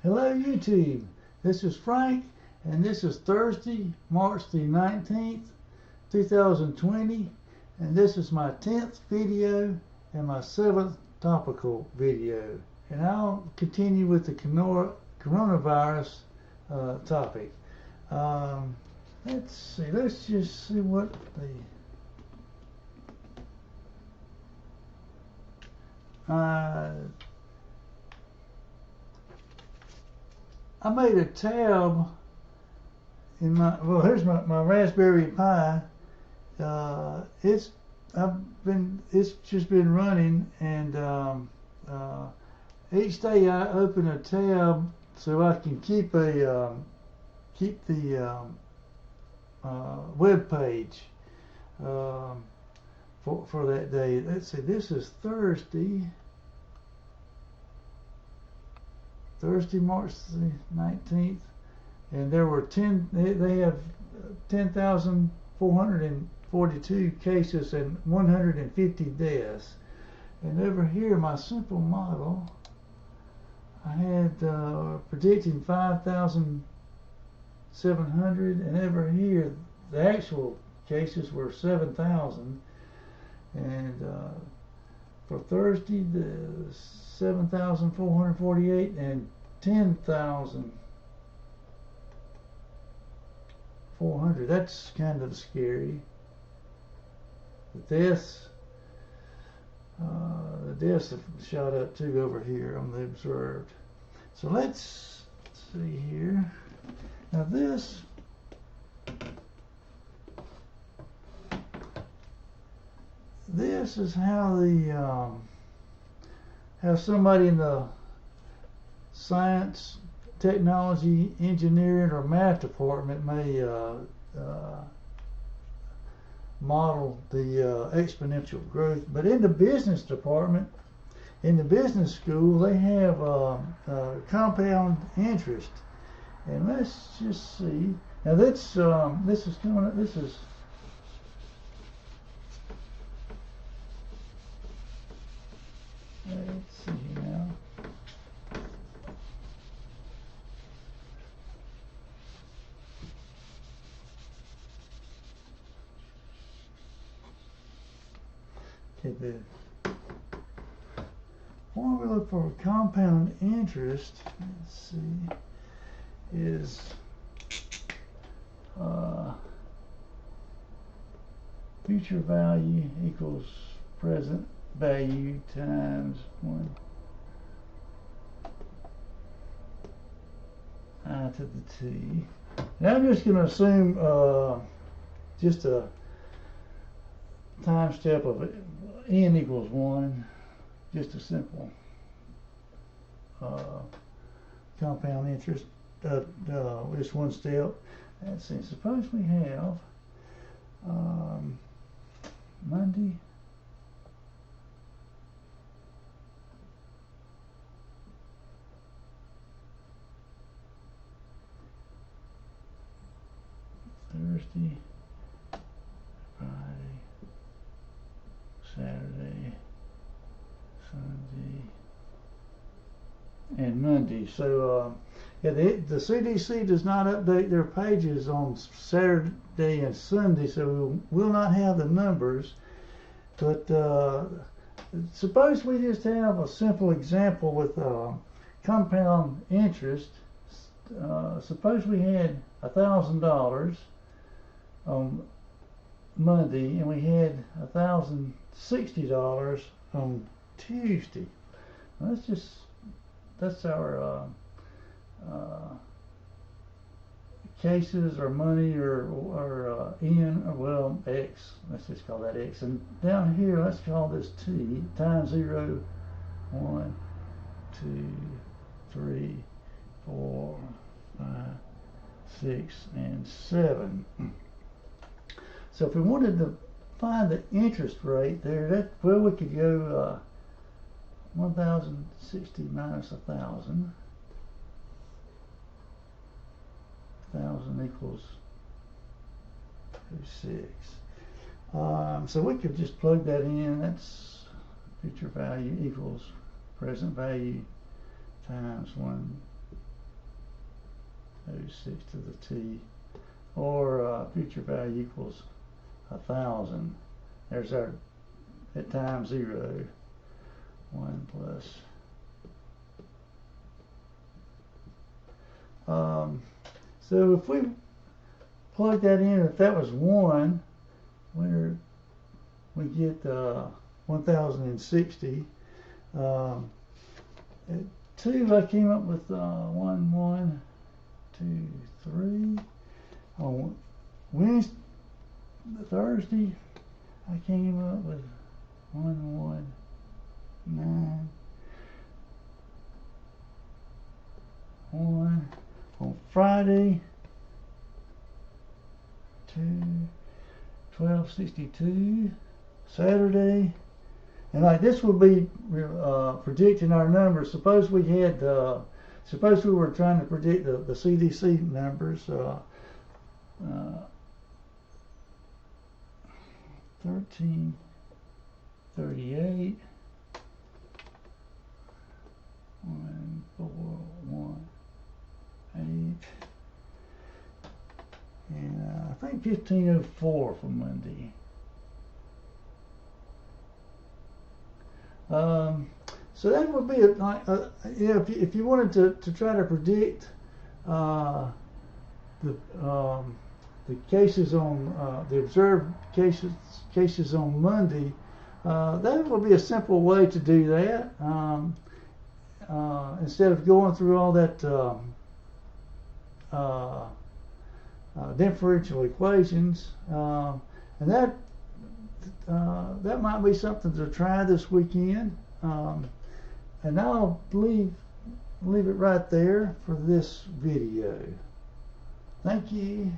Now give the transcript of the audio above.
Hello YouTube, this is Frank and this is Thursday, March the 19th, 2020, and this is my 10th video and my 7th topical video, and I'll continue with the coronavirus topic. Let's just see what I made a tab in here's my Raspberry Pi. It's just been running, and each day I open a tab so I can keep the web page for that day. Let's see, this is Thursday, March the 19th, and there were they have 10,442 cases and 150 deaths. And over here, my simple model, I had predicting 5,700, and over here the actual cases were 7,000, and for Thursday the 7,448 and 10,400. That's kind of scary. The deaths have shot up too over here on the observed. So let's see here. Now this is how how somebody in the science, technology, engineering, or math department may model the exponential growth. But in the business department, in the business school, they have compound interest. And let's just see. Now this is coming up. This is let's see now. Okay, the formula for compound interest, let's see, is future value equals present value times 1 I to the t. Now I'm just going to assume just a time step of n equals 1, just a simple compound interest, just one step. Let's see, suppose we have Monday, Thursday, Friday, Saturday, Sunday, and Monday. So yeah, the CDC does not update their pages on Saturday and Sunday, so we'll not have the numbers. But suppose we just have a simple example with compound interest. Suppose we had $1,000 on Monday, and we had $1,060 on Tuesday. Well, that's our cases or money or n, or well, x. Let's just call that x. And down here, let's call this t times 0, 1, 2, 3, 4, 5, 6, and 7. So if we wanted to find the interest rate there, we could go 1,060 minus 1,000. 1,000 equals 36. So we could just plug that in. That's future value equals present value times 1 06 to the t, or future value equals 1,000. There's our, at time 0, 1 plus. So if we plug that in, if that was 1, we get 1,060. At 2, I came up with 1, 1, 2, 3. On Wednesday, Thursday, I came up with 1, 1, 9, 1. On Friday, 2, 1262. Saturday, and like this would be predicting our numbers. Suppose we had, suppose we were trying to predict the CDC numbers. 1338, 1, 4, 1, 8, and I think 1504 for Monday. So that would be if you wanted to try to predict the cases on the observed cases on Monday, that would be a simple way to do that. Instead of going through all that differential equations, and that might be something to try this weekend. And I'll leave it right there for this video. Thank you.